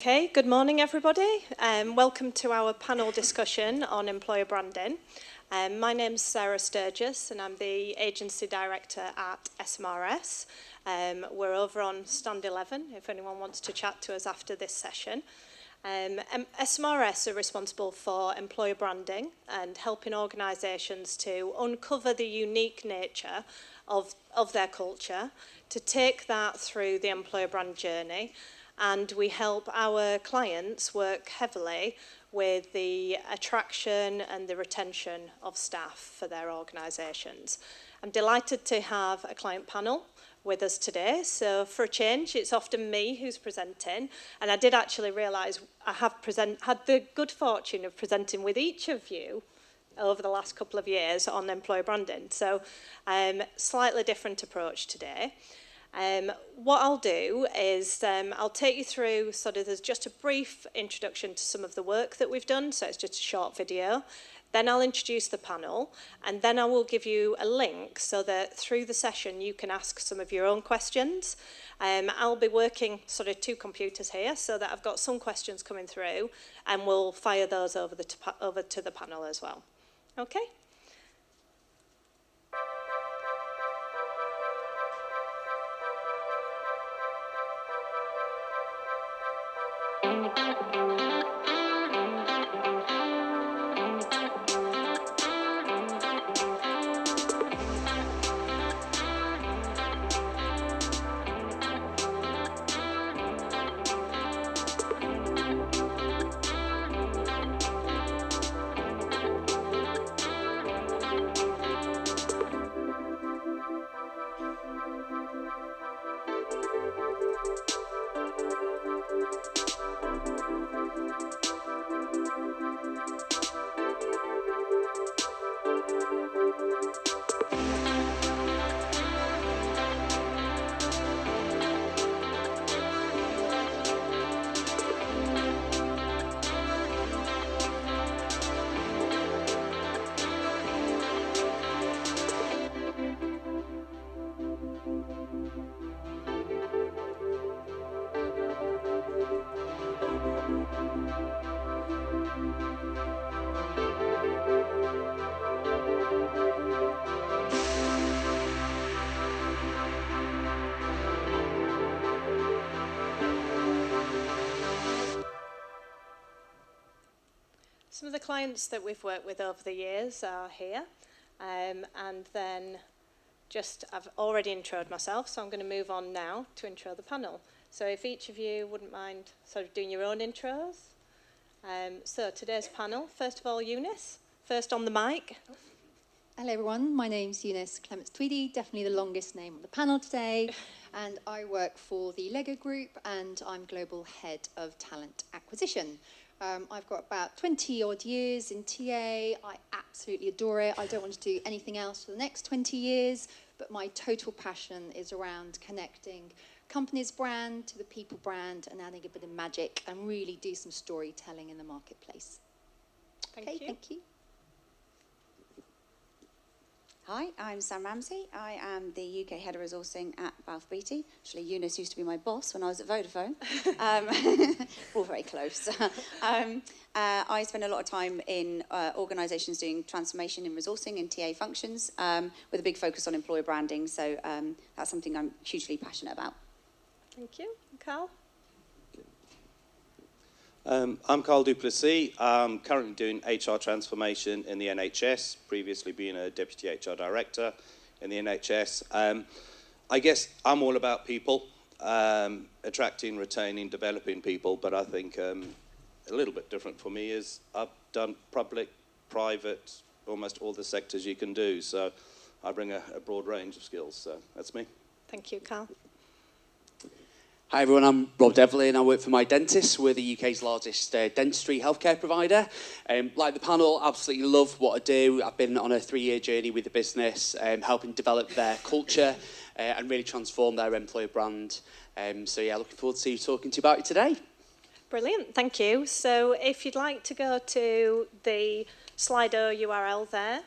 Okay, good morning everybody. Welcome to our panel discussion on employer branding. My name's Sarah Sturgis and I'm the Agency Director at SMRS. We're over on stand 11 if anyone wants to chat to us after this session. SMRS are responsible for employer branding and helping organisations to uncover the unique nature of their culture, to take that through the employer brand journey, and we help our clients work heavily with the attraction and the retention of staff for their organisations. I'm delighted to have a client panel with us today. So for a change, it's often me who's presenting. And I did actually realise I have had the good fortune of presenting with each of you over the last couple of years on employer branding. So slightly different approach today. What I'll do is I'll take you through there's just a brief introduction to some of the work that we've done, so it's just a short video. Then I'll introduce the panel, and then I will give you a link so that through the session you can ask some of your own questions. I'll be working two computers here so that I've got some questions coming through, and we'll fire those over to the panel as well. Okay? Some of the clients that we've worked with over the years are here, and then I've already introed myself, so I'm going to move on now to intro the panel. So if each of you wouldn't mind doing your own intros. So today's panel, first of all, Eunice, first on the mic. Hello everyone, my name's Eunice Clements-Tweedy, definitely the longest name on the panel today, and I work for the Lego Group and I'm Global Head of Talent Acquisition. I've got about 20 odd years in TA. I absolutely adore it. I don't want to do anything else for the next 20 years, but my total passion is around connecting company's brand to the people brand and adding a bit of magic and really do some storytelling in the marketplace. Thank you. Hi, I'm Sam Ramsey. I am the UK Head of Resourcing at Balfour Beatty. Actually, Eunice used to be my boss when I was at Vodafone. We're all very close. I spend a lot of time in organisations doing transformation in resourcing and TA functions with a big focus on employer branding. So that's something I'm hugely passionate about. Thank you. Carl? I'm Carl Duplessis. I'm currently doing HR transformation in the NHS, previously being a Deputy HR Director in the NHS. I guess I'm all about people, attracting, retaining, developing people, but I think a little bit different for me is I've done public, private, almost all the sectors you can do, so I bring a broad range of skills, so that's me. Thank you, Carl. Hi everyone, I'm Rob Devlin and I work for mydentist. We're the UK's largest dentistry healthcare provider. Like the panel, absolutely love what I do. I've been on a 3-year journey with the business, helping develop their culture and really transform their employer brand. So yeah, looking forward to talking to you about it today. Brilliant, thank you. So if you'd like to go to the Slido URL there,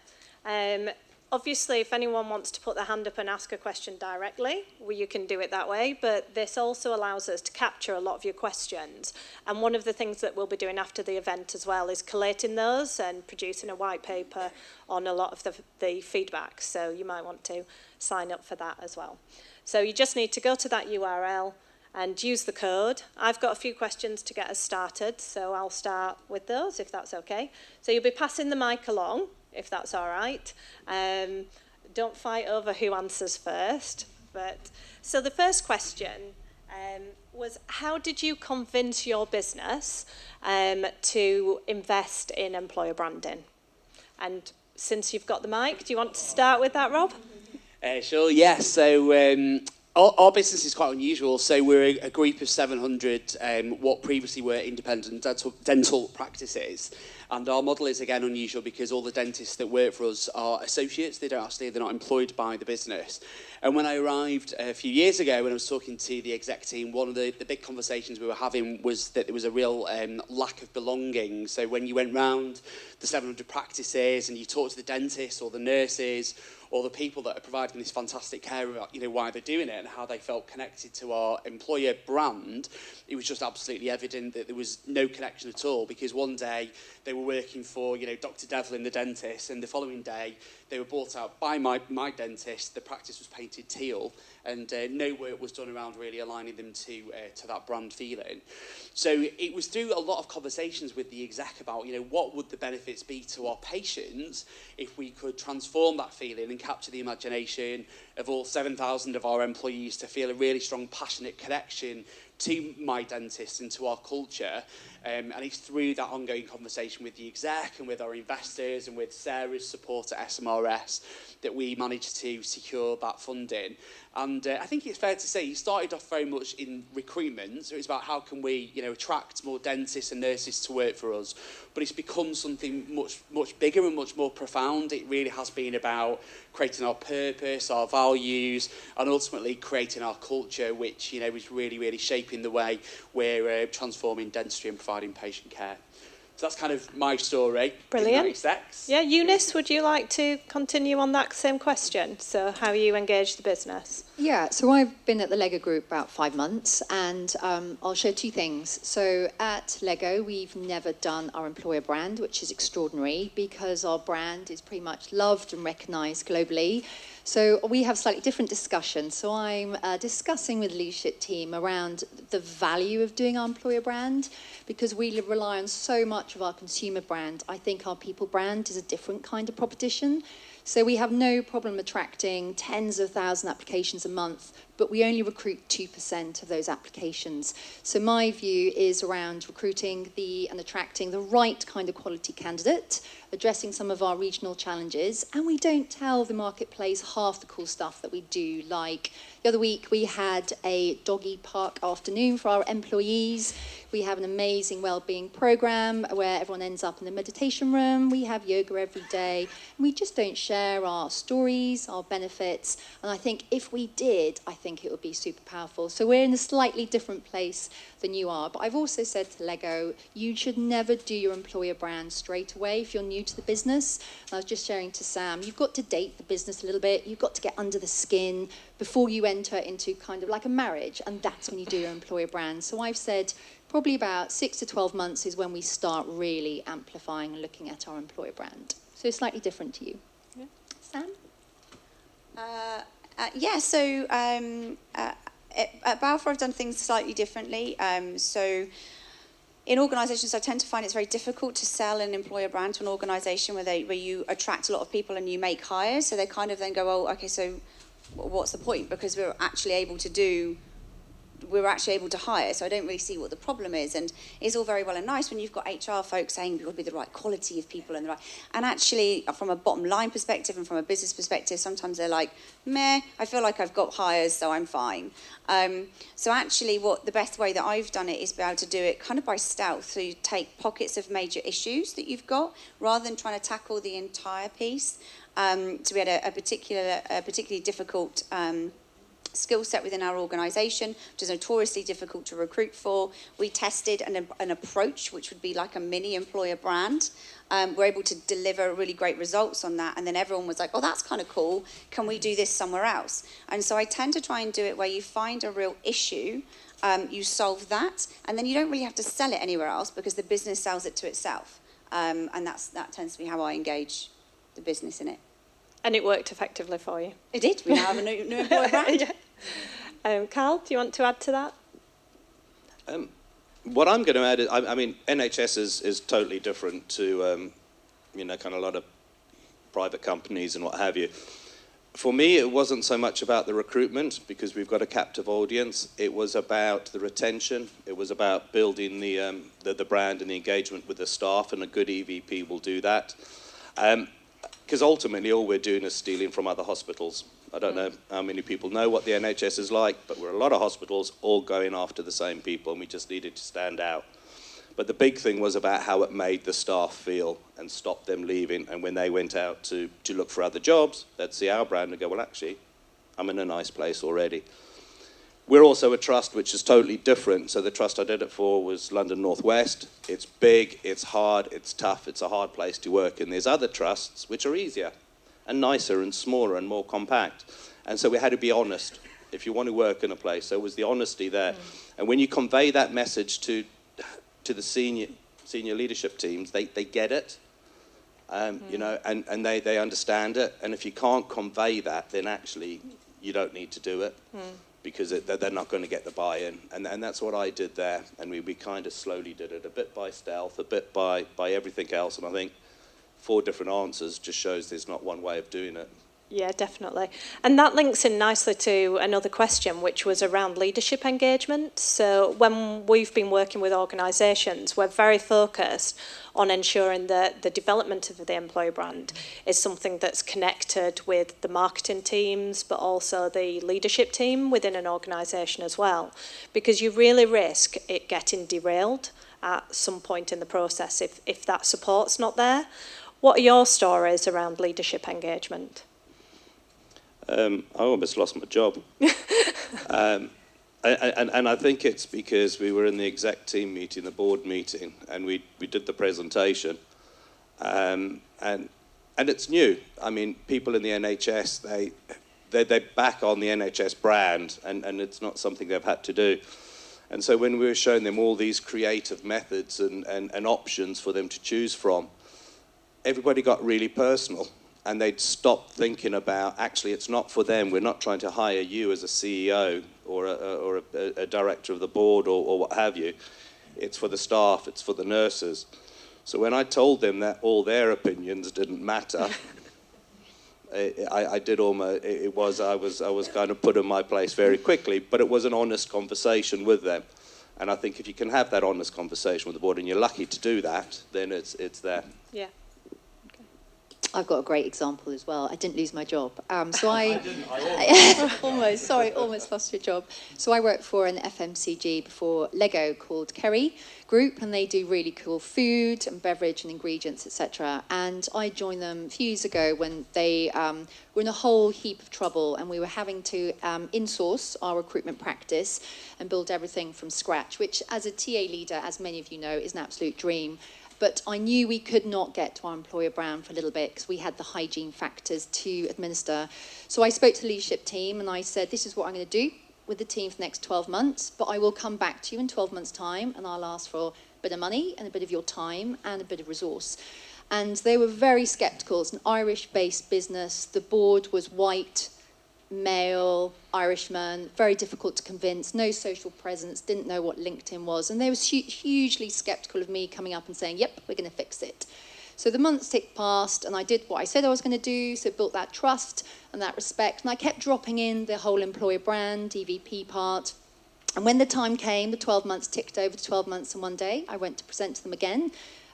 Obviously, if anyone wants to put their hand up and ask a question directly, well, you can do it that way, but this also allows us to capture a lot of your questions. And one of the things that we'll be doing after the event as well is collating those and producing a white paper on a lot of the feedback. So you might want to sign up for that as well. So you just need to go to that URL and use the code. I've got a few questions to get us started, so I'll start with those if that's okay. So you'll be passing the mic along, if that's all right. Don't fight over who answers first. So the first question was, how did you convince your business to invest in employer branding? And since you've got the mic, do you want to start with that, Rob? Sure, yeah. So our business is quite unusual. So we're a group of 700 what previously were independent dental practices. And our model is, again, unusual because all the dentists that work for us are associates. They're not employed by the business. And when I arrived a few years ago, when I was talking to the exec team, one of the big conversations we were having was that there was a real lack of belonging. So when you went round the 700 practices and you talked to the dentists or the nurses or the people that are providing this fantastic care about, why they're doing it and how they felt connected to our employer brand, it was just absolutely evident that there was no connection at all, because one day they were working for, Dr. Devlin, the dentist, and the following day they were bought out by my dentist. The practice was painted teal, and no work was done around really aligning them to that brand feeling. So it was through a lot of conversations with the exec about, what would the benefits be to our patients if we could transform that feeling and capture the imagination of all 7,000 of our employees to feel a really strong, passionate connection to my dentist and to our culture. And it's through that ongoing conversation with the exec and with our investors and with Sarah's support at SMRS that we managed to secure that funding. And I think it's fair to say it started off very much in recruitment. So it's about how can we, attract more dentists and nurses to work for us. But it's become something much bigger and much more profound. It really has been about creating our purpose, our values, and ultimately creating our culture, which, is really, really shaping the way we're transforming dentistry and providing patient care. So that's kind of my story. Brilliant. Yeah, Eunice, would you like to continue on that same question? So how you engage the business? Yeah, so I've been at the Lego Group about 5 months, and I'll share two things. So at Lego, we've never done our employer brand, which is extraordinary because our brand is pretty much loved and recognised globally. So we have slightly different discussions. So I'm discussing with the leadership team around the value of doing our employer brand, because we rely on so much of our consumer brand. I think our people brand is a different kind of proposition. So we have no problem attracting tens of thousands of applications a month, but we only recruit 2% of those applications. So my view is around recruiting and attracting the right kind of quality candidate, addressing some of our regional challenges, and we don't tell the marketplace half the cool stuff that we do. Like the other week, we had a doggy park afternoon for our employees. We have an amazing wellbeing program where everyone ends up in the meditation room. We have yoga every day. And we just don't share our stories, our benefits. And I think if we did, I think it would be super powerful. So we're in a slightly different place than you are. But I've also said to Lego, you should never do your employer brand straight away if you're new to the business. And I was just sharing to Sam, you've got to date the business a little bit. You've got to get under the skin before you enter into kind of like a marriage. And that's when you do your employer brand. So I've said probably about 6 to 12 months is when we start really amplifying and looking at our employer brand. So it's slightly different to you. Yeah. Sam? At Balfour, I've done things slightly differently. So in organisations, I tend to find it's very difficult to sell an employer brand to an organisation where you attract a lot of people and you make hires. So they kind of then go, oh, okay, so what's the point? Because we're actually able to hire, so I don't really see what the problem is. And it's all very well and nice when you've got HR folks saying you've got to be the right quality of people and actually from a bottom line perspective and from a business perspective, sometimes they're like, meh, I feel like I've got hires, so I'm fine. So actually the best way that I've done it is be able to do it kind of by stealth. So you take pockets of major issues that you've got rather than trying to tackle the entire piece. So we had a particularly difficult skill set within our organisation, which is notoriously difficult to recruit for. We tested an approach, which would be like a mini employer brand. We're able to deliver really great results on that, and then everyone was like, oh, that's kind of cool, can we do this somewhere else? And so I tend to try and do it where you find a real issue, you solve that, and then you don't really have to sell it anywhere else because the business sells it to itself. And that tends to be how I engage the business in it. And it worked effectively for you? It did. We now have a new employer brand. Yeah. Carl, do you want to add to that? What I'm going to add is, I mean, NHS is totally different to, kind of a lot of private companies and what have you. For me, it wasn't so much about the recruitment, because we've got a captive audience. It was about the retention. It was about building the brand and the engagement with the staff, and a good EVP will do that. Because ultimately, all we're doing is stealing from other hospitals. I don't know how many people know what the NHS is like, but we're a lot of hospitals all going after the same people, and we just needed to stand out. But the big thing was about how it made the staff feel and stopped them leaving. And when they went out to look for other jobs, they'd see our brand and go, well, actually, I'm in a nice place already. We're also a trust which is totally different. So the trust I did it for was London North West. It's big, it's hard, it's tough, it's a hard place to work. And there's other trusts which are easier and nicer and smaller and more compact. And so we had to be honest if you want to work in a place. So it was the honesty there. And when you convey that message to the senior leadership teams, they get it, and they understand it. And if you can't convey that, then actually you don't need to do it, because they're not going to get the buy-in. And that's what I did there. And we kind of slowly did it, a bit by stealth, a bit by everything else. And I think 4 different answers just shows there's not one way of doing it. Yeah, definitely. And that links in nicely to another question, which was around leadership engagement. So when we've been working with organisations, we're very focused on ensuring that the development of the employer brand is something that's connected with the marketing teams, but also the leadership team within an organisation as well. Because you really risk it getting derailed at some point in the process if that support's not there. What are your stories around leadership engagement? I almost lost my job. And I think it's because we were in the exec team meeting, the board meeting, and we did the presentation. And it's new. I mean, people in the NHS, they're back on the NHS brand, and it's not something they've had to do. And so when we were showing them all these creative methods and options for them to choose from, everybody got really personal. And they'd stop thinking about, actually, it's not for them. We're not trying to hire you as a CEO or a director of the board or what have you. It's for the staff. It's for the nurses. So when I told them that all their opinions didn't matter, I was kind of put in my place very quickly. But it was an honest conversation with them. And I think if you can have that honest conversation with the board, and you're lucky to do that, then it's there. Yeah. I've got a great example as well. I didn't lose my job. So I almost lost your job. So I worked for an FMCG before Lego called Kerry Group, and they do really cool food and beverage and ingredients, etc. And I joined them a few years ago when they were in a whole heap of trouble, and we were having to insource our recruitment practice and build everything from scratch, which as a TA leader, as many of you know, is an absolute dream. But I knew we could not get to our employer brand for a little bit because we had the hygiene factors to administer. So I spoke to the leadership team and I said, this is what I'm going to do with the team for the next 12 months, but I will come back to you in 12 months' time and I'll ask for a bit of money and a bit of your time and a bit of resource. And they were very sceptical. It's an Irish-based business. The board was white, male, Irishman, very difficult to convince, no social presence, didn't know what LinkedIn was. And they were hugely sceptical of me coming up and saying, yep, we're going to fix it. So the months ticked past and I did what I said I was going to do, so built that trust and that respect. And I kept dropping in the whole employer brand, EVP part. And when the time came, the 12 months ticked over to 12 months and one day, I went to present to them again.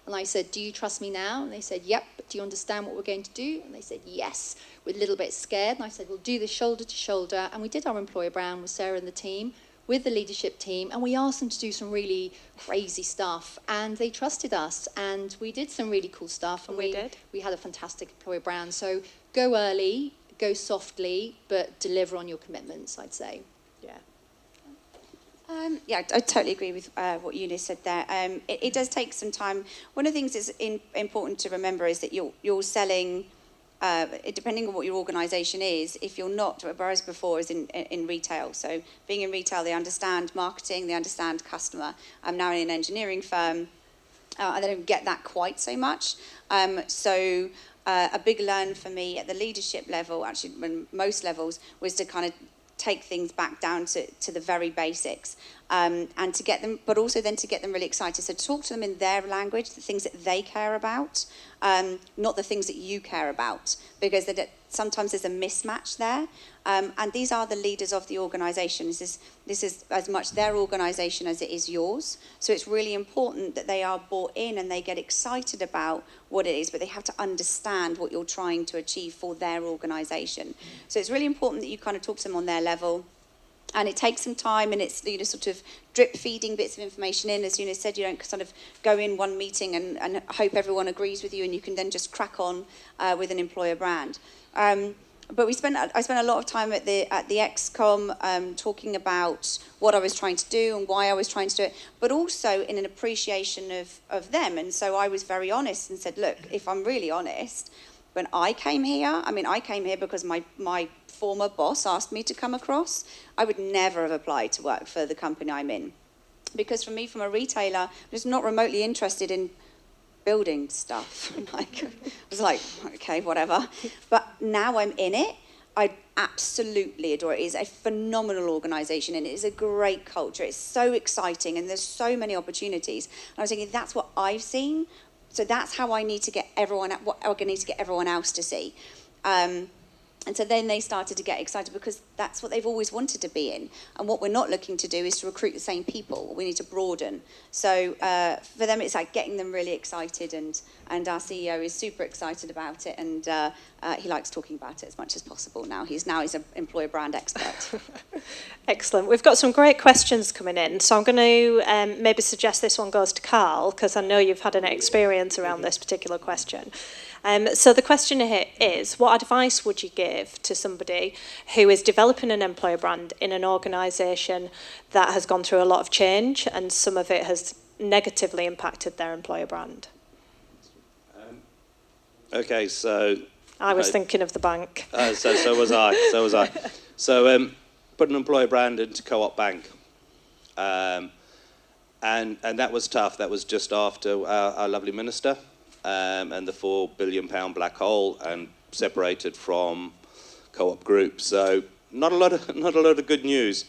And I said, do you trust me now? And they said, yep, but do you understand what we're going to do? And they said, yes. We're a little bit scared. And I said, we'll do this shoulder to shoulder. And we did our employer brand with Sarah and the team, with the leadership team. And we asked them to do some really crazy stuff. And they trusted us. And we did some really cool stuff. And we had a fantastic employer brand. So go early, go softly, but deliver on your commitments, I'd say. Yeah. Yeah, I totally agree with what Eunice said there. It does take some time. One of the things that's important to remember is that you're selling, depending on what your organisation is, if you're not, whereas before is in retail. So being in retail, they understand marketing, they understand customer. I'm now in an engineering firm, and they don't get that quite so much. So a big learn for me at the leadership level, actually when most levels, was to kind of take things back down to the very basics, and to get them, but also then to get them really excited. So talk to them in their language, the things that they care about, not the things that you care about, because sometimes there's a mismatch there. And these are the leaders of the organisation. This is as much their organisation as it is yours. So it's really important that they are bought in and they get excited about what it is, but they have to understand what you're trying to achieve for their organisation. So it's really important that you kind of talk to them on their level. And it takes some time, and it's, you know, sort of drip feeding bits of information in. As Eunice said, you don't sort of go in one meeting and hope everyone agrees with you, and you can then just crack on with an employer brand. But I spent a lot of time at the XCOM talking about what I was trying to do and why I was trying to do it, but also in an appreciation of them. And so I was very honest and said, look, if I'm really honest, when I came here, I came here because my former boss asked me to come across. I would never have applied to work for the company I'm in. Because for me, from a retailer, I'm just not remotely interested in building stuff. I was like, okay, whatever. But now I'm in it. I absolutely adore it. It is a phenomenal organisation, and it is a great culture. It's so exciting, and there's so many opportunities. And I was thinking, that's what I've seen. So that's how I need to get everyone else to see. And so then they started to get excited because that's what they've always wanted to be in. And what we're not looking to do is to recruit the same people. We need to broaden. So for them, it's like getting them really excited. And our CEO is super excited about it. And he likes talking about it as much as possible now. He's an employer brand expert. Excellent. We've got some great questions coming in. So I'm going to maybe suggest this one goes to Carl, because I know you've had an experience around this particular question. So the question here is, what advice would you give to somebody who is developing an employer brand in an organisation that has gone through a lot of change and some of it has negatively impacted their employer brand? Okay, so... I was thinking of the bank. So was I. So put an employer brand into Co-op Bank. And that was tough. That was just after our lovely minister. And the £4 billion black hole, and separated from Co-op Group. So not a lot of good news.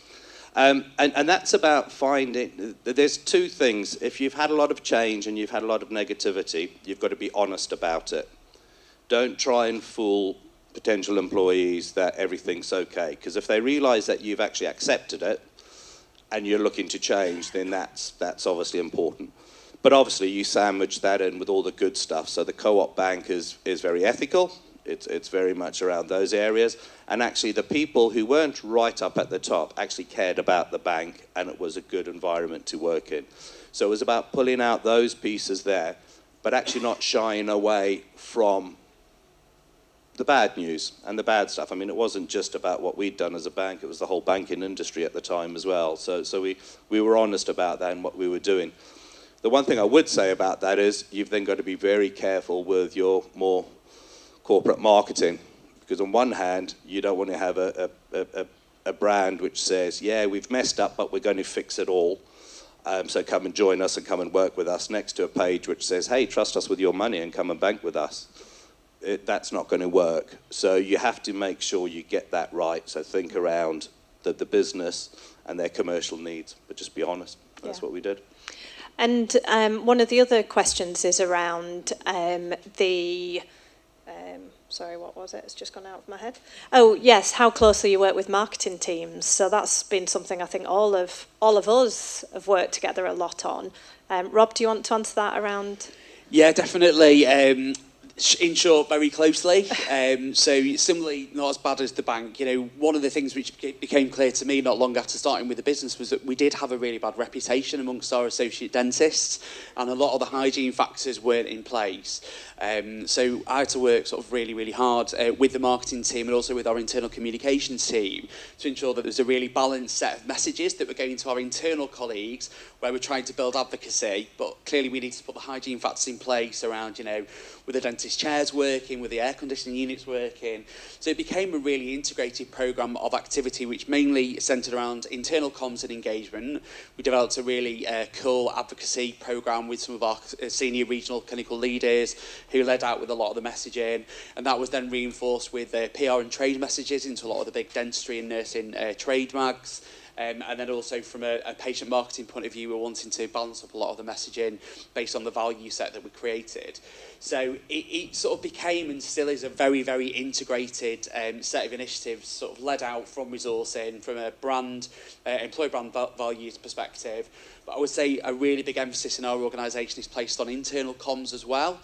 And that's about finding. There's two things. If you've had a lot of change and you've had a lot of negativity, you've got to be honest about it. Don't try and fool potential employees that everything's okay, because if they realise that you've actually accepted it and you're looking to change, then that's obviously important. But obviously you sandwich that in with all the good stuff. So the Co-op Bank is very ethical. It's very much around those areas. And actually the people who weren't right up at the top actually cared about the bank, and it was a good environment to work in. So it was about pulling out those pieces there, but actually not shying away from the bad news and the bad stuff. I mean, it wasn't just about what we'd done as a bank. It was the whole banking industry at the time as well. So we were honest about that and what we were doing. The one thing I would say about that is you've then got to be very careful with your more corporate marketing, because on one hand, you don't want to have a brand which says, yeah, we've messed up, but we're going to fix it all. So come and join us and come and work with us, next to a page which says, hey, trust us with your money and come and bank with us. That's not going to work. So you have to make sure you get that right. So think around the business and their commercial needs, but just be honest. That's what we did. And one of the other questions is around sorry, what was it? It's just gone out of my head. Oh, yes, how closely you work with marketing teams. So that's been something I think all of us have worked together a lot on. Rob, do you want to answer that around? Yeah, definitely. In short, very closely. So similarly, not as bad as the bank. You know, one of the things which became clear to me not long after starting with the business was that we did have a really bad reputation amongst our associate dentists, and a lot of the hygiene factors weren't in place. So I had to work sort of really, really hard with the marketing team and also with our internal communications team to ensure that there was a really balanced set of messages that were going to our internal colleagues, where we're trying to build advocacy, but clearly we need to put the hygiene factors in place around, you know, with the dentist chairs working, with the air conditioning units working. So it became a really integrated programme of activity which mainly centred around internal comms and engagement. We developed a really cool advocacy programme with some of our senior regional clinical leaders who led out with a lot of the messaging, and that was then reinforced with PR and trade messages into a lot of the big dentistry and nursing trade mags. And then also from a patient marketing point of view, we're wanting to balance up a lot of the messaging based on the value set that we created. So it sort of became and still is a very, very integrated set of initiatives sort of led out from resourcing, from a brand, employee brand values perspective. But I would say a really big emphasis in our organisation is placed on internal comms as well.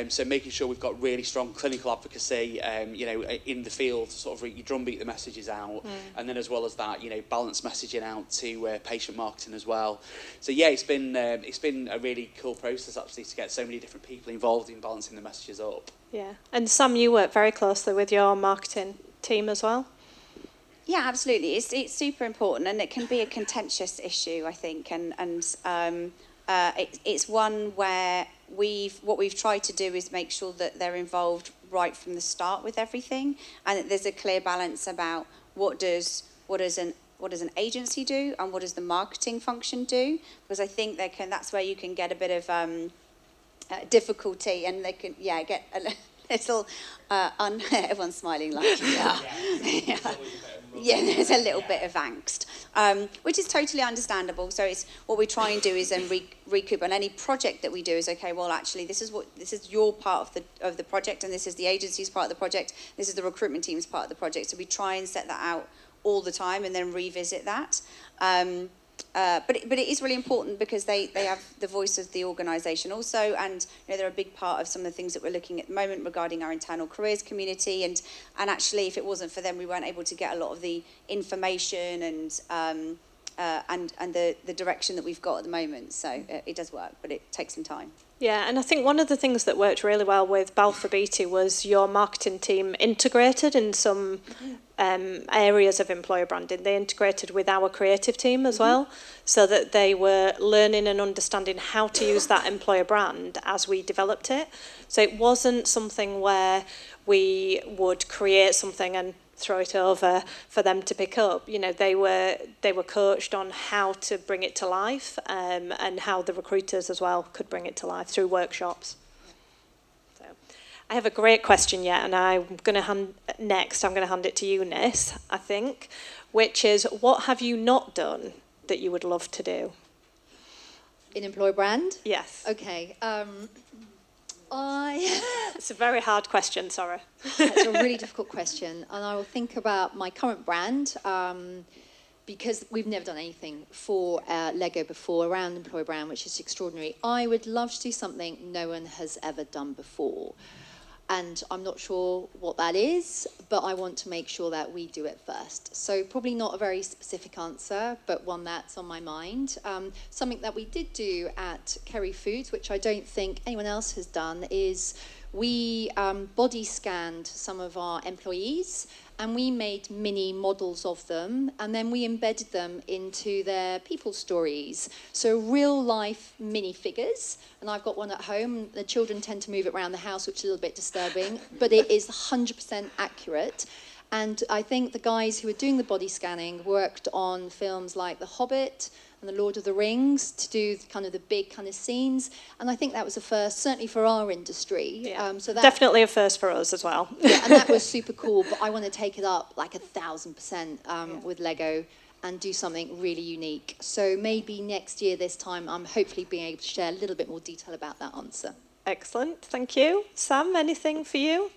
So making sure we've got really strong clinical advocacy, you know, in the field, sort of you drumbeat the messages out, and then as well as that, you know, balance messaging out to patient marketing as well. So yeah, it's been a really cool process actually to get so many different people involved in balancing the messages up. Yeah, and Sam, you work very closely with your marketing team as well. Yeah, absolutely. It's super important, and it can be a contentious issue, I think, and it's one where what we've tried to do is make sure that they're involved right from the start with everything, and that there's a clear balance about what does an agency do and what does the marketing function do, because I think that's where you can get a bit of difficulty, and they can get a little everyone's smiling like there's a little bit of angst, which is totally understandable. So it's what we try and do is then recoup on any project that we do is, okay, well actually this is your part of the project, and this is the agency's part of the project, this is the recruitment team's part of the project. So we try and set that out all the time and then revisit that. But it is really important because they have the voice of the organisation also, and you know, they're a big part of some of the things that we're looking at the moment regarding our internal careers community, and actually if it wasn't for them we weren't able to get a lot of the information and the direction that we've got at the moment. So it does work, but it takes some time. Yeah, and I think one of the things that worked really well with Balfour Beatty was your marketing team integrated in some areas of employer branding. They integrated with our creative team as well, so that they were learning and understanding how to use that employer brand as we developed it. So it wasn't something where we would create something and throw it over for them to pick up. You know, they were coached on how to bring it to life, and how the recruiters as well could bring it to life through workshops. So I have a great question yet, and I'm going to hand it to Eunice, I think, which is, what have you not done that you would love to do? In employer brand? Yes. Okay. It's a very hard question, sorry. It's a really difficult question, and I will think about my current brand, because we've never done anything for Lego before around employer brand, which is extraordinary. I would love to do something no one has ever done before, and I'm not sure what that is, but I want to make sure that we do it first. So probably not a very specific answer, but one that's on my mind. Something that we did do at Kerry Foods, which I don't think anyone else has done, is we body scanned some of our employees, and we made mini models of them, and then we embedded them into their people stories. So real life mini figures, and I've got one at home. The children tend to move it around the house, which is a little bit disturbing, but it is 100% accurate. And I think the guys who were doing the body scanning worked on films like The Hobbit and The Lord of the Rings to do kind of the big kind of scenes. And I think that was a first, certainly for our industry. Yeah. So that, definitely a first for us as well. Yeah, and that was super cool. But I want to take it up like 1,000% with Lego and do something really unique. So maybe next year, this time, I'm hopefully being able to share a little bit more detail about that answer. Excellent, thank you. Sam, anything for you?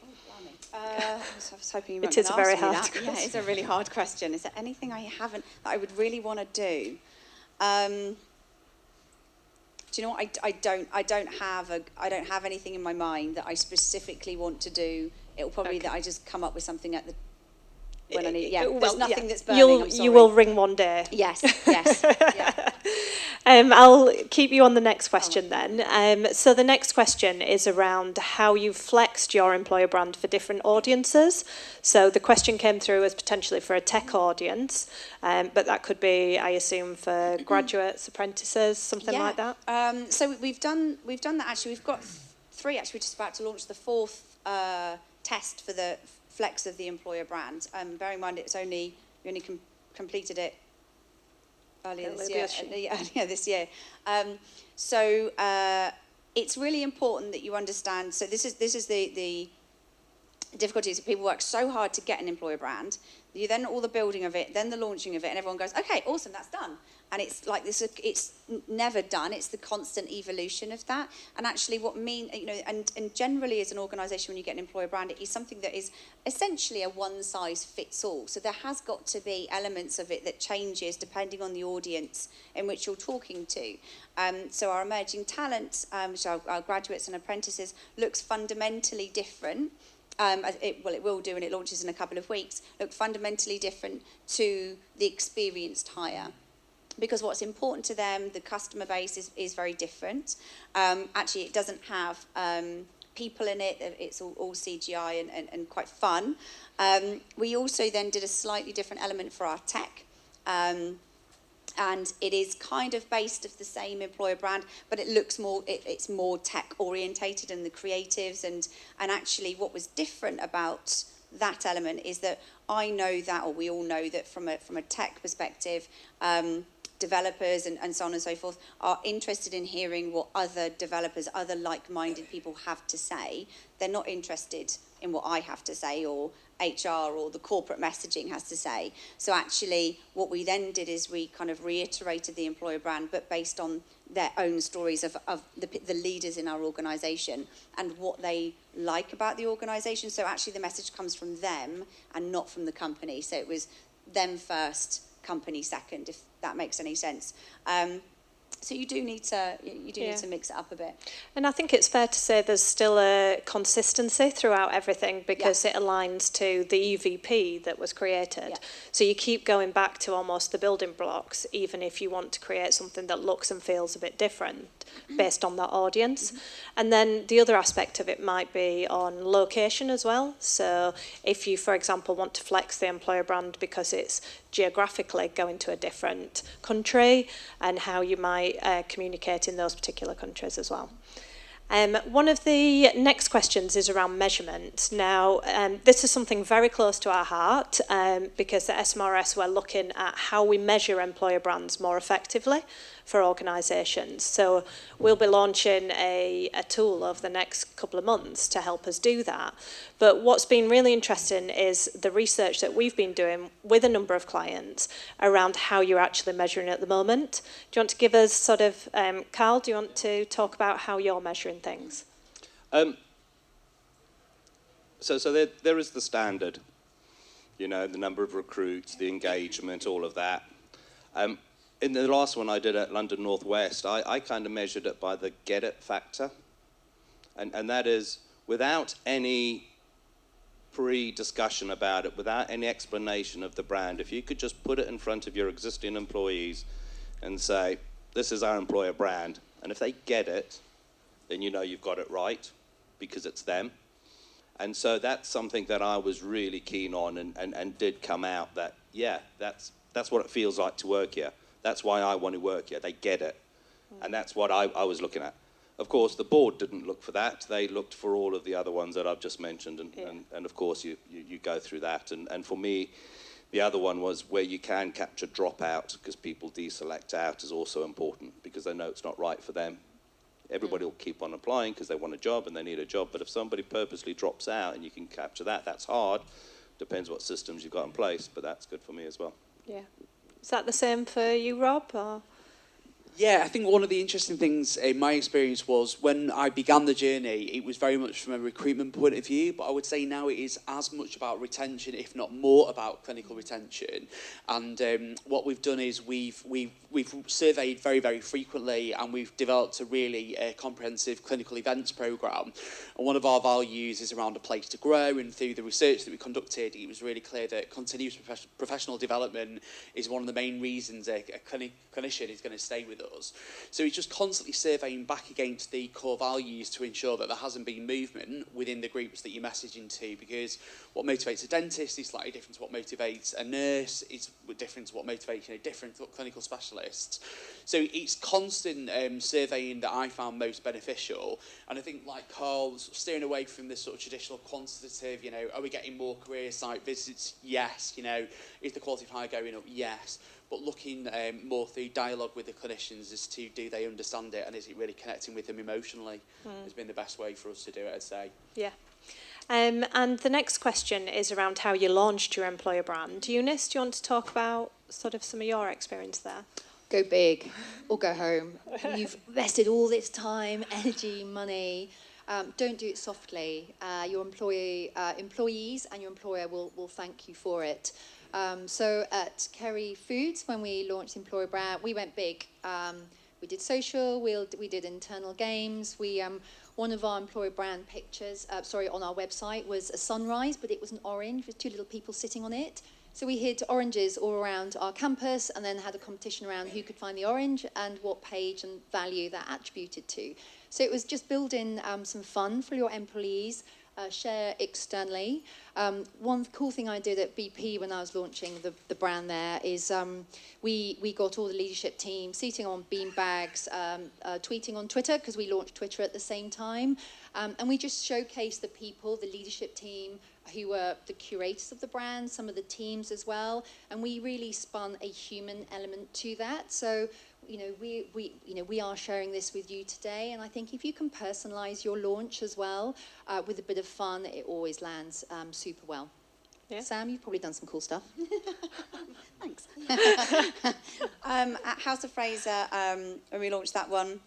I was hoping you might It is a very hard question. Yeah, it's a really hard question. Is there anything I haven't that I would really want to do? do you know what? I don't have anything in my mind that I specifically want to do. It'll probably that I just come up with something at the when I need. Yeah, there's nothing that's burning. I'm sorry. You will ring one day. Yes. Yeah. I'll keep you on the next question then. So the next question is around how you've flexed your employer brand for different audiences. So the question came through as potentially for a tech audience, but that could be, I assume, for graduates, apprentices, something like that. So we've done that actually. We've got 3 actually. We're just about to launch the 4th test for the flex of the employer brand. Bearing in mind we only completed it earlier this year. So it's really important that you understand. So this is the difficulty is that people work so hard to get an employer brand. You then all the building of it, then the launching of it, and everyone goes, okay, awesome, that's done. And it's like this. It's never done. It's the constant evolution of that. And actually, and generally, as an organisation, when you get an employer brand, it is something that is essentially a one-size-fits-all. So there has got to be elements of it that changes depending on the audience in which you're talking to. So our emerging talent, which are our graduates and apprentices, looks fundamentally different. It will do, and it launches in a couple of weeks. Look fundamentally different to the experienced hire. Because what's important to them, the customer base is very different. Actually, it doesn't have people in it. It's all CGI and quite fun. We also then did a slightly different element for our tech. And it is kind of based of the same employer brand, but it looks more, it's more tech orientated and the creatives. And actually what was different about that element is that I know that, or we all know that from a tech perspective, developers and so on and so forth are interested in hearing what other developers, other like-minded people have to say. They're not interested in what I have to say or HR or the corporate messaging has to say. So actually what we then did is we kind of reiterated the employer brand, but based on their own stories of the leaders in our organisation and what they like about the organisation. So actually the message comes from them and not from the company. So it was them first, company second, if that makes any sense. So you do need to mix it up a bit. And I think it's fair to say there's still a consistency throughout everything because it aligns to the EVP that was created. Yeah. So you keep going back to almost the building blocks, even if you want to create something that looks and feels a bit different based on that audience. Mm-hmm. And then the other aspect of it might be on location as well. So if you, for example, want to flex the employer brand because it's geographically going to a different country and how you might communicate in those particular countries as well. One of the next questions is around measurement. Now, this is something very close to our heart because at SMRS we're looking at how we measure employer brands more effectively for organisations. So we'll be launching a tool over the next couple of months to help us do that. But what's been really interesting is the research that we've been doing with a number of clients around how you're actually measuring at the moment. Do you want to give us sort of, Carl, do you want to talk about how you're measuring things? So there is the standard, the number of recruits, the engagement, all of that. In the last one I did at London Northwest, I kind of measured it by the get it factor. And that is without any pre-discussion about it, without any explanation of the brand, if you could just put it in front of your existing employees and say, this is our employer brand, and if they get it, then you know you've got it right because it's them. And so that's something that I was really keen on and did come out that, yeah, that's what it feels like to work here. That's why I want to work here. They get it. And that's what I was looking at. Of course, the board didn't look for that. They looked for all of the other ones that I've just mentioned. And of course, you go through that. And for me, the other one was where you can capture dropout because people deselect out is also important because they know it's not right for them. Everybody will keep on applying because they want a job and they need a job. But if somebody purposely drops out and you can capture that, that's hard. Depends what systems you've got in place, but that's good for me as well. Yeah. Is that the same for you, Rob? Or? Yeah, I think one of the interesting things in my experience was when I began the journey, it was very much from a recruitment point of view, but I would say now it is as much about retention, if not more about clinical retention. And what we've done is we've surveyed very, very frequently, and we've developed a really comprehensive clinical events programme. And one of our values is around a place to grow, and through the research that we conducted, it was really clear that continuous professional development is one of the main reasons a clinician is going to stay with us. So it's just constantly surveying back against the core values to ensure that there hasn't been movement within the groups that you message into, because what motivates a dentist is slightly different to what motivates a nurse, it's different to what motivates different clinical specialists. So it's constant surveying that I found most beneficial. And I think, like Carl, steering away from this sort of traditional quantitative, are we getting more career site visits? Yes. Is the quality of hire going up? Yes. But looking more through dialogue with the clinicians as to do they understand it, and is it really connecting with them emotionally has been the best way for us to do it, I'd say. Yeah. And the next question is around how you launched your employer brand. Eunice, do you want to talk about sort of some of your experience there? Go big or go home. You've invested all this time, energy, money. Don't do it softly. Your employees and your employer will thank you for it. So at Kerry Foods, when we launched Employer Brand, we went big. We did social, we did internal games. One of our Employer Brand pictures, on our website was a sunrise, but it was an orange with two little people sitting on it. So we hid oranges all around our campus and then had a competition around who could find the orange and what page and value that attributed to. So it was just building some fun for your employees, share externally. One cool thing I did at BP when I was launching the brand there is we got all the leadership team seating on beanbags, tweeting on Twitter, because we launched Twitter at the same time. And we just showcased the people, the leadership team, who were the curators of the brand, some of the teams as well. And we really spun a human element to that. So we are sharing this with you today, and I think if you can personalise your launch as well with a bit of fun, it always lands super well. Yeah. Sam, you've probably done some cool stuff. Thanks. At House of Fraser, when we launched that one,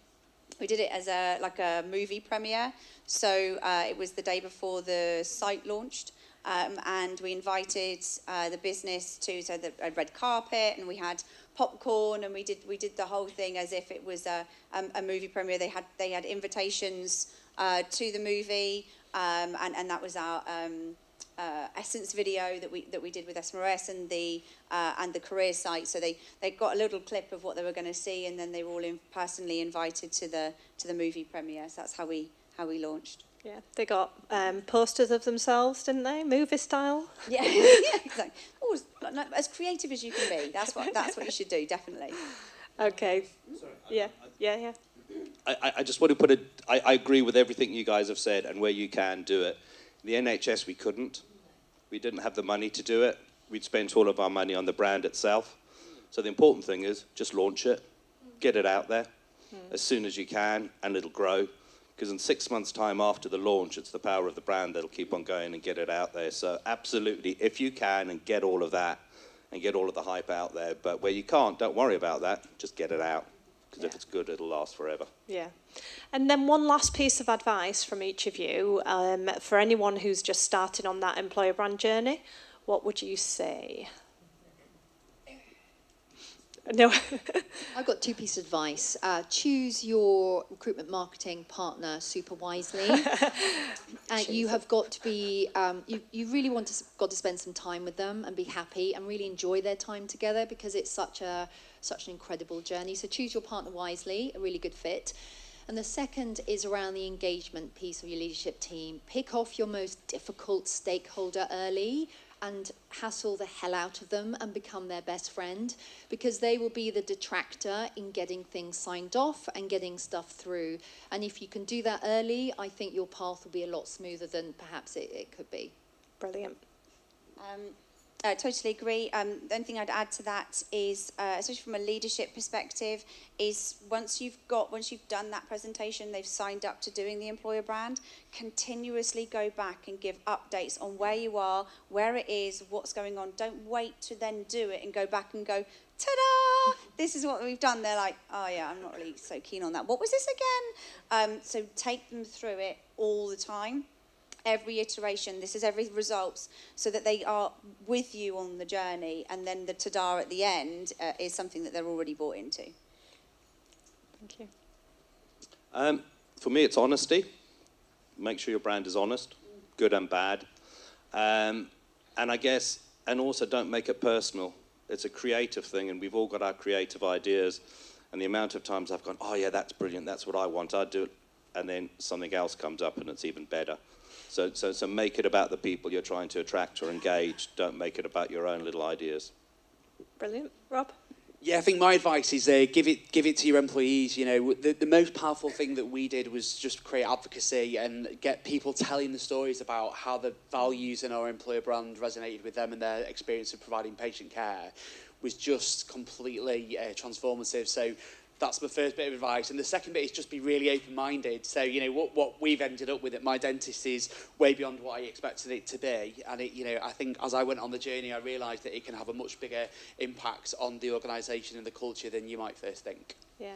we did it as a movie premiere. So it was the day before the site launched. And we invited the business to a red carpet, and we had popcorn, and we did the whole thing as if it was a movie premiere. They had invitations to the movie, and that was our Essence video that we did with SMRS and the career site. So they got a little clip of what they were going to see, and then they were all personally invited to the movie premiere. So that's how we launched. Yeah, they got posters of themselves, didn't they? Movie style. Yeah, exactly. Always, as creative as you can be. That's what you should do, definitely. Okay. Sorry, Yeah. I just want to put I agree with everything you guys have said, and where you can do it. The NHS, we couldn't. We didn't have the money to do it. We'd spent all of our money on the brand itself. So the important thing is just launch it, get it out there as soon as you can, and it'll grow. Because in 6 months' time after the launch, it's the power of the brand that'll keep on going and get it out there. So absolutely, if you can, and get all of that, and get all of the hype out there. But where you can't, don't worry about that. Just get it out. Because if it's good, it'll last forever. Yeah. And then one last piece of advice from each of you, for anyone who's just started on that employer brand journey, what would you say? No. I've got two pieces of advice. Choose your recruitment marketing partner super wisely. You have got to be, you really got to spend some time with them and be happy and really enjoy their time together, because it's such an incredible journey. So choose your partner wisely, a really good fit. And the second is around the engagement piece of your leadership team. Pick off your most difficult stakeholder early and hassle the hell out of them and become their best friend, because they will be the detractor in getting things signed off and getting stuff through. And if you can do that early, I think your path will be a lot smoother than perhaps it could be. Brilliant. I totally agree. The only thing I'd add to that is, especially from a leadership perspective, is once you've done that presentation, they've signed up to doing the employer brand, continuously go back and give updates on where you are, where it is, what's going on. Don't wait to then do it and go back and go, ta-da! this is what we've done. They're like, oh yeah, I'm not really so keen on that. What was this again? So take them through it all the time. Every iteration, this is every results, so that they are with you on the journey, and then the ta-da at the end is something that they're already bought into. Thank you. For me, it's honesty. Make sure your brand is honest, good and bad. And I guess, and also don't make it personal. It's a creative thing, and we've all got our creative ideas. And the amount of times I've gone, oh yeah, that's brilliant, that's what I want, I'd do it. And then something else comes up and it's even better. So make it about the people you're trying to attract or engage. Don't make it about your own little ideas. Brilliant. Rob? Yeah, I think my advice is give it to your employees. You know, the most powerful thing that we did was just create advocacy and get people telling the stories about how the values in our employer brand resonated with them and their experience of providing patient care was just completely transformative. So that's my first bit of advice. And the second bit is just be really open-minded. So, you know, what we've ended up with at mydentist is way beyond what I expected it to be. And, it, you know, I think as I went on the journey, I realised that it can have a much bigger impact on the organisation and the culture than you might first think. Yeah,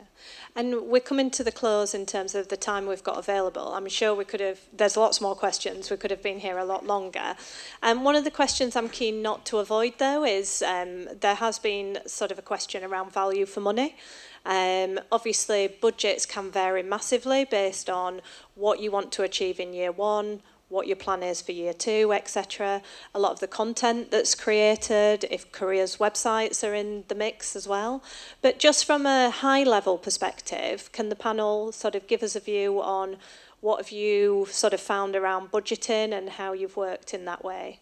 and we're coming to the close in terms of the time we've got available. I'm sure we could have, there's lots more questions, we could have been here a lot longer. One of the questions I'm keen not to avoid though is there has been sort of a question around value for money. Obviously budgets can vary massively based on what you want to achieve in year one, what your plan is for year two, etc. A lot of the content that's created, if careers websites are in the mix as well. But just from a high level perspective, can the panel sort of give us a view on what have you sort of found around budgeting and how you've worked in that way?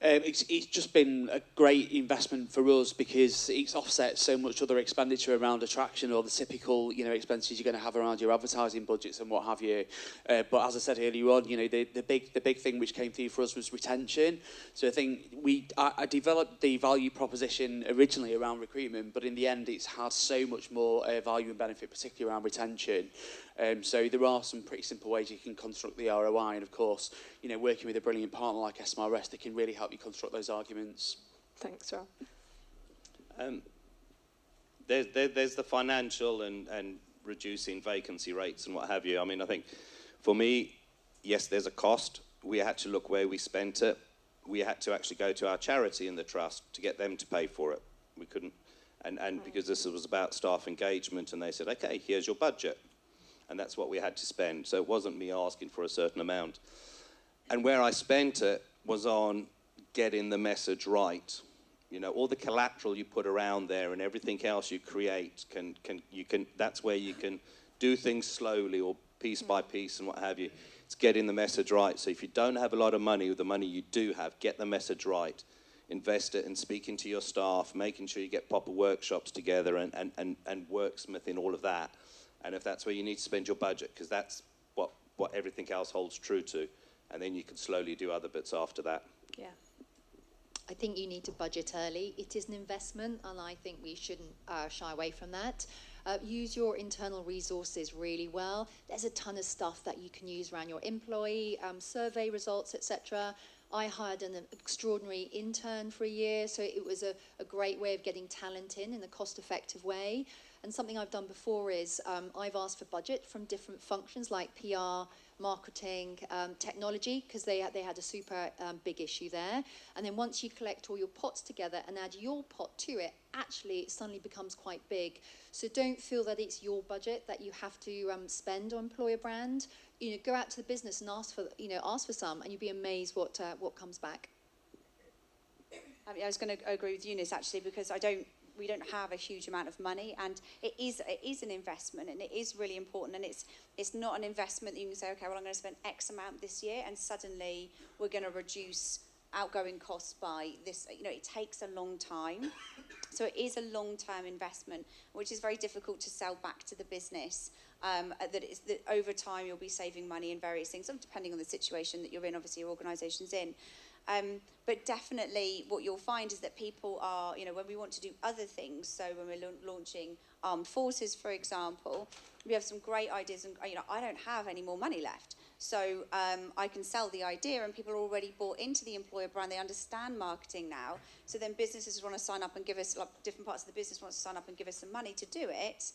It's just been a great investment for us because it's offset so much other expenditure around attraction or the typical, you know, expenses you're going to have around your advertising budgets and what have you. But as I said earlier on, you know, the big thing which came through for us was retention. So I think I developed the value proposition originally around recruitment, but in the end, it's had so much more value and benefit, particularly around retention. So there are some pretty simple ways you can construct the ROI, and of course, you know, working with a brilliant partner like SMRS, they can really help you construct those arguments. Thanks, Rob. There's the financial and reducing vacancy rates and what have you. I mean, I think for me, yes, there's a cost. We had to look where we spent it. We had to actually go to our charity in the trust to get them to pay for it. We couldn't, and because this was about staff engagement, and they said, okay, here's your budget. And that's what we had to spend. So it wasn't me asking for a certain amount. And where I spent it was on getting the message right. You know, all the collateral you put around there and everything else you create that's where you can do things slowly or piece by piece and what have you. It's getting the message right. So if you don't have a lot of money, with the money you do have, get the message right. Invest it in speaking to your staff, making sure you get proper workshops together and worksmithing all of that. And if that's where you need to spend your budget, because that's what everything else holds true to, and then you can slowly do other bits after that. Yeah. I think you need to budget early. It is an investment, and I think we shouldn't shy away from that. Use your internal resources really well. There's a ton of stuff that you can use around your employee, survey results, etc. I hired an extraordinary intern for a year, so it was a great way of getting talent in a cost-effective way. And something I've done before is I've asked for budget from different functions like PR, marketing, technology, because they had a super big issue there. And then once you collect all your pots together and add your pot to it, actually it suddenly becomes quite big. So don't feel that it's your budget that you have to spend on employer brand. You know, go out to the business and ask for some, and you'll be amazed what comes back. I was going to agree with Eunice actually, because we don't have a huge amount of money, and it is an investment, and it is really important, and it's not an investment that you can say, okay, well, I'm going to spend X amount this year and suddenly we're going to reduce outgoing costs by this. You know, it takes a long time. So it is a long-term investment, which is very difficult to sell back to the business, that over time you'll be saving money in various things, depending on the situation that you're in, obviously your organisation's in. But definitely what you'll find is that people are, when we want to do other things, so when we're launching armed forces, for example, we have some great ideas, and I don't have any more money left. So I can sell the idea, and people are already bought into the employer brand. They understand marketing now. So then businesses want to sign up and give us, like different parts of the business want to sign up and give us some money to do it,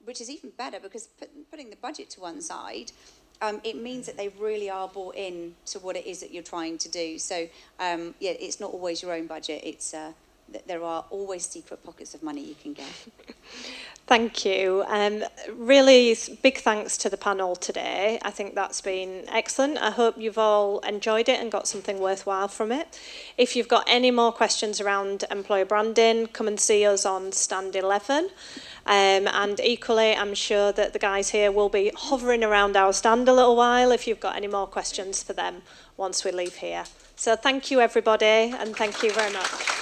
which is even better because putting the budget to one side, it means that they really are bought in to what it is that you're trying to do. So, it's not always your own budget. It's there are always secret pockets of money you can get. Thank you. Really big thanks to the panel today. I think that's been excellent. I hope you've all enjoyed it and got something worthwhile from it. If you've got any more questions around employer branding, come and see us on stand 11. And equally, I'm sure that the guys here will be hovering around our stand a little while if you've got any more questions for them once we leave here. So thank you, everybody, and thank you very much.